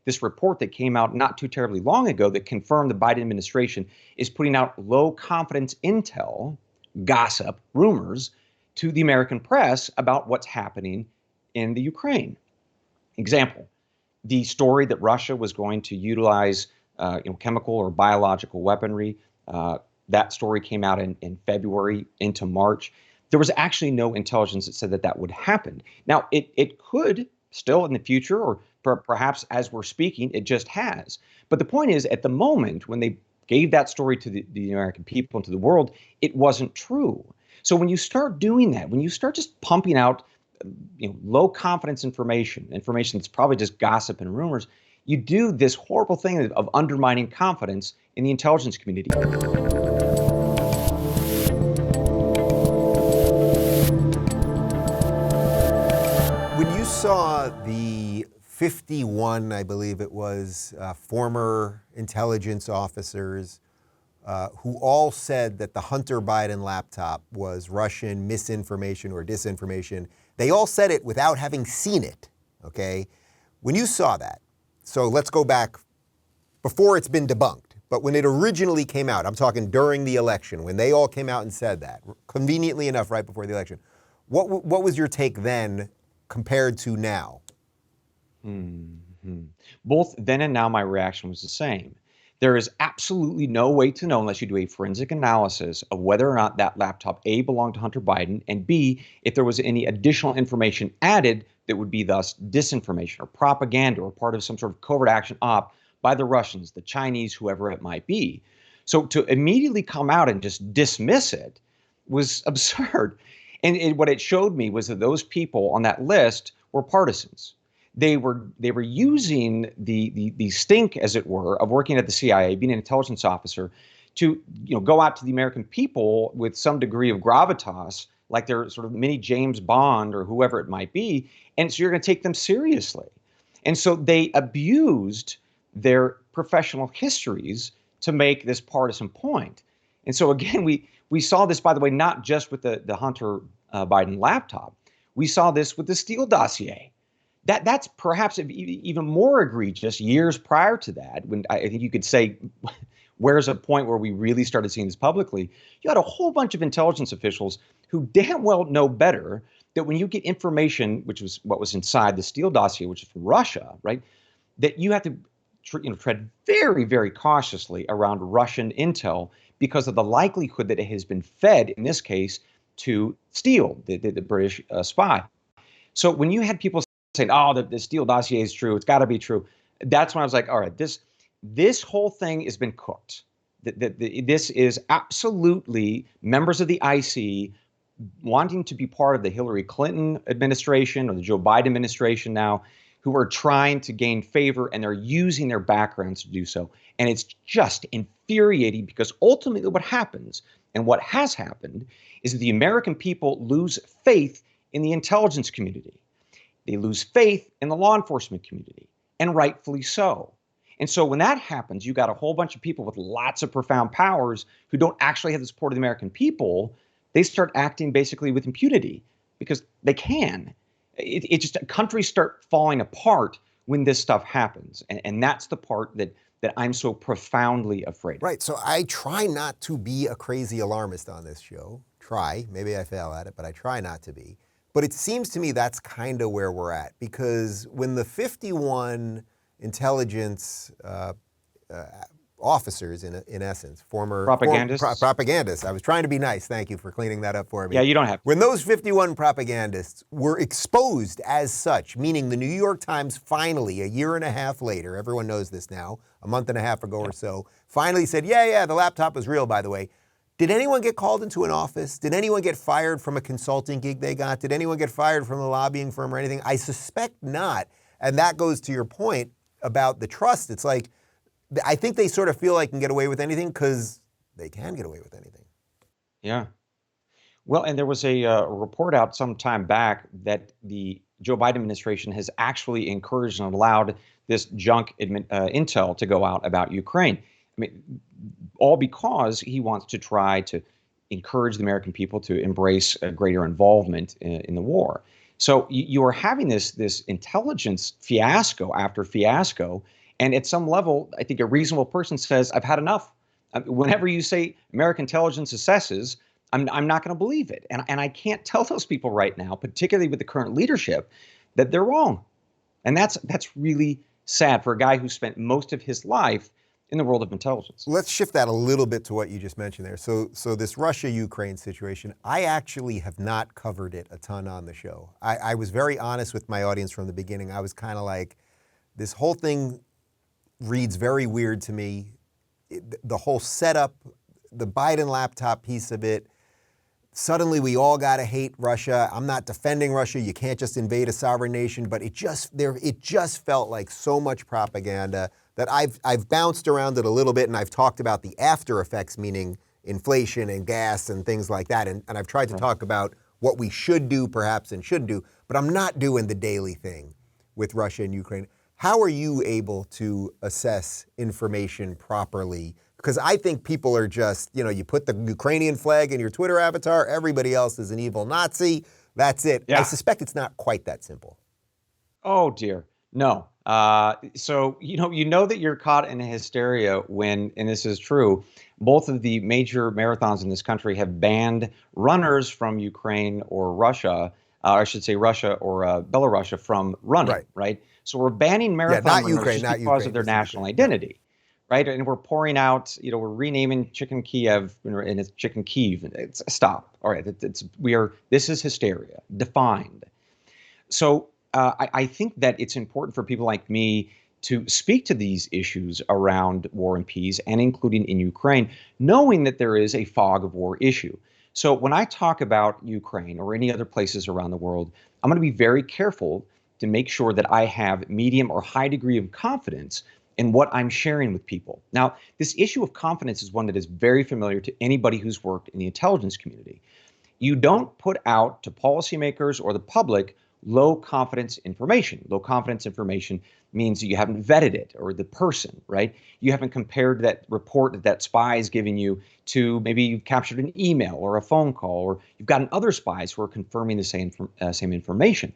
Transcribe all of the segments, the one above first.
this report that came out not too terribly long ago that confirmed the Biden administration is putting out low confidence intel, gossip, rumors to the American press about what's happening in the Ukraine. Example, the story that Russia was going to utilize chemical or biological weaponry. That story came out in February into March. There was actually no intelligence that said that that would happen. Now, it could still in the future, or perhaps as we're speaking, it just has. But the point is, at the moment, when they gave that story to the American people and to the world, it wasn't true. So when you start doing that, when you start just pumping out low confidence information that's probably just gossip and rumors, you do this horrible thing of undermining confidence in the intelligence community. When you saw the 51, I believe it was, former intelligence officers who all said that the Hunter Biden laptop was Russian misinformation or disinformation, they all said it without having seen it, okay? When you saw that, so let's go back before it's been debunked, but when it originally came out, I'm talking during the election, when they all came out and said that, conveniently enough right before the election, what was your take then compared to now? Mm-hmm. Both then and now, my reaction was the same. There is absolutely no way to know unless you do a forensic analysis of whether or not that laptop, A, belonged to Hunter Biden, and B, if there was any additional information added that would be thus disinformation or propaganda or part of some sort of covert action op by the Russians, the Chinese, whoever it might be. So to immediately come out and just dismiss it was absurd. And what it showed me was that those people on that list were partisans. They were using the stink, as it were, of working at the CIA, being an intelligence officer, to go out to the American people with some degree of gravitas, like they're sort of mini James Bond or whoever it might be, and so you're going to take them seriously. And so they abused their professional histories to make this partisan point. And so again, we saw this, by the way, not just with the Hunter Biden laptop. We saw this with the Steele dossier. That's perhaps even more egregious years prior to that, when I think you could say, where's a point where we really started seeing this publicly? You had a whole bunch of intelligence officials who damn well know better that when you get information, which was what was inside the Steele dossier, which is from Russia, right, that you have to tread very, very cautiously around Russian intel because of the likelihood that it has been fed, in this case, to Steele, the British spy. So when you had people saying, oh, the Steele dossier is true, it's got to be true, that's when I was like, all right, this whole thing has been cooked. This is absolutely members of the IC wanting to be part of the Hillary Clinton administration or the Joe Biden administration now, who are trying to gain favor, and they're using their backgrounds to do so. And it's just infuriating, because ultimately what happens, and what has happened, is that the American people lose faith in the intelligence community. They lose faith in the law enforcement community, and rightfully so. And so when that happens, you got a whole bunch of people with lots of profound powers who don't actually have the support of the American people. They start acting basically with impunity because they can. It just, countries start falling apart when this stuff happens. And that's the part that I'm so profoundly afraid of. Right. So I try not to be a crazy alarmist on this show. Maybe I fail at it, but I try not to be. But it seems to me that's kind of where we're at, because when the 51 intelligence officers, in essence, former propagandists. I was trying to be nice. Thank you for cleaning that up for me. Yeah, you don't have to. When those 51 propagandists were exposed as such, meaning the New York Times finally, a year and a half later, everyone knows this now, a month and a half ago or so, finally said, yeah, the laptop was real, by the way. Did anyone get called into an office? Did anyone get fired from a consulting gig they got? Did anyone get fired from a lobbying firm or anything? I suspect not. And that goes to your point about the trust. It's like, I think they sort of feel like they can get away with anything because they can get away with anything. Yeah. Well, and there was a report out some time back that the Joe Biden administration has actually encouraged and allowed this junk intel to go out about Ukraine. I mean, all because he wants to try to encourage the American people to embrace a greater involvement in the war. So you are having this intelligence fiasco after fiasco, and at some level, I think a reasonable person says, "I've had enough." Whenever you say American intelligence assesses, I'm not going to believe it, and I can't tell those people right now, particularly with the current leadership, that they're wrong, and that's really sad for a guy who spent most of his life in the world of intelligence. Let's shift that a little bit to what you just mentioned there. So this Russia-Ukraine situation, I actually have not covered it a ton on the show. I was very honest with my audience from the beginning. I was kind of like, this whole thing reads very weird to me. The whole setup, the Biden laptop piece of it, suddenly we all got to hate Russia. I'm not defending Russia. You can't just invade a sovereign nation, but it just felt like so much propaganda that I've bounced around it a little bit, and I've talked about the after effects, meaning inflation and gas and things like that. And I've tried to talk about what we should do perhaps and shouldn't do, but I'm not doing the daily thing with Russia and Ukraine. How are you able to assess information properly? Because I think people are just, you put the Ukrainian flag in your Twitter avatar, everybody else is an evil Nazi. That's it. Yeah. I suspect it's not quite that simple. Oh dear, no. So you know that you're caught in a hysteria when, and this is true, both of the major marathons in this country have banned runners from Ukraine or Russia, or I should say Russia or Belarus from running, right? So we're banning marathon runners just because of their national identity. Right, and we're pouring out. We're renaming Chicken Kiev, and it's Chicken Kiev. Stop. All right, This is hysteria defined. So I think that it's important for people like me to speak to these issues around war and peace, and including in Ukraine, knowing that there is a fog of war issue. So when I talk about Ukraine or any other places around the world, I'm going to be very careful to make sure that I have medium or high degree of confidence in what I'm sharing with people. Now, this issue of confidence is one that is very familiar to anybody who's worked in the intelligence community. You don't put out to policymakers or the public low confidence information. Low confidence information means that you haven't vetted it or the person, right? You haven't compared that report that spy is giving you to maybe you've captured an email or a phone call, or you've gotten other spies who are confirming the same information.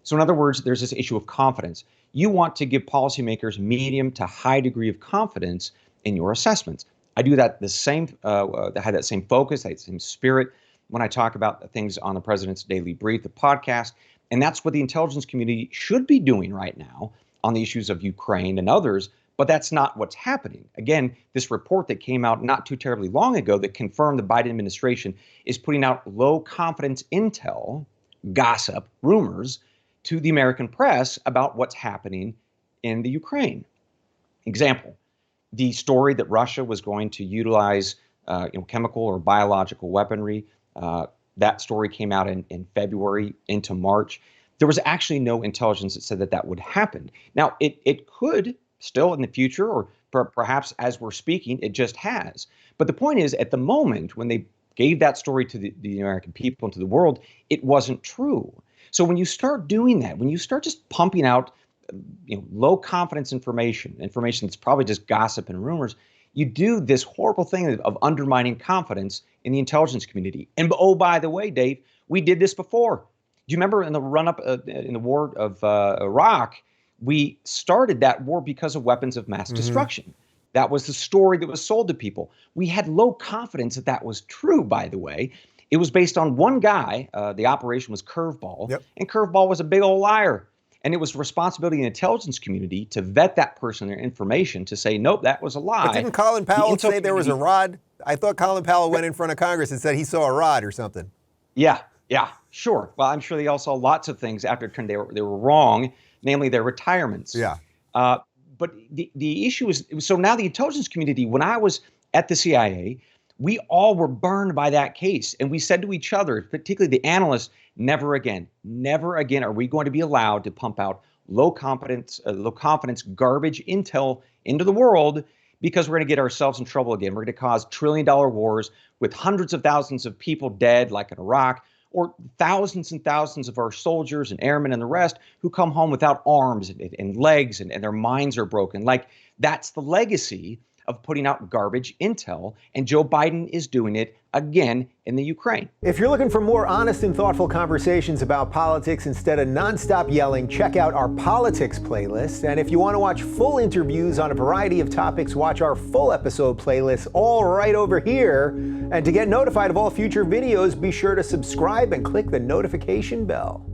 So in other words, there's this issue of confidence. You want to give policymakers medium to high degree of confidence in your assessments. I do that I had that same focus, that same spirit when I talk about things on the President's Daily Brief, the podcast. And that's what the intelligence community should be doing right now on the issues of Ukraine and others. But that's not what's happening. Again, this report that came out not too terribly long ago that confirmed the Biden administration is putting out low confidence intel, gossip, rumors to the American press about what's happening in the Ukraine. Example, the story that Russia was going to utilize chemical or biological weaponry, that story came out in February into March. There was actually no intelligence that said that would happen. Now, it could still in the future, or perhaps as we're speaking, it just has. But the point is, at the moment, when they gave that story to the American people and to the world, it wasn't true. So when you start doing that, when you start just pumping out low confidence information that's probably just gossip and rumors, you do this horrible thing of undermining confidence in the intelligence community. And oh, by the way, Dave, we did this before. Do you remember in the run-up in the war of Iraq, we started that war because of weapons of mass destruction. That was the story that was sold to people. We had low confidence that was true, by the way. It was based on one guy. The operation was Curveball, and Curveball was a big old liar. And it was the responsibility of the intelligence community to vet that person, their information, to say, nope, that was a lie. But didn't Colin Powell say there was a rod? I thought Colin Powell went in front of Congress and said he saw a rod or something. Yeah, sure. Well, I'm sure they all saw lots of things after it turned they were wrong, namely their retirements. Yeah. But the issue is, so now the intelligence community, when I was at the CIA, we all were burned by that case. And we said to each other, particularly the analysts, never again are we going to be allowed to pump out low confidence garbage intel into the world, because we're going to get ourselves in trouble again. We're going to cause trillion-dollar wars with hundreds of thousands of people dead, like in Iraq, or thousands and thousands of our soldiers and airmen and the rest who come home without arms and legs and their minds are broken. Like, that's the legacy of putting out garbage intel, and Joe Biden is doing it again in the Ukraine. If you're looking for more honest and thoughtful conversations about politics instead of nonstop yelling, check out our politics playlist. And if you want to watch full interviews on a variety of topics, watch our full episode playlist all right over here. And to get notified of all future videos, be sure to subscribe and click the notification bell.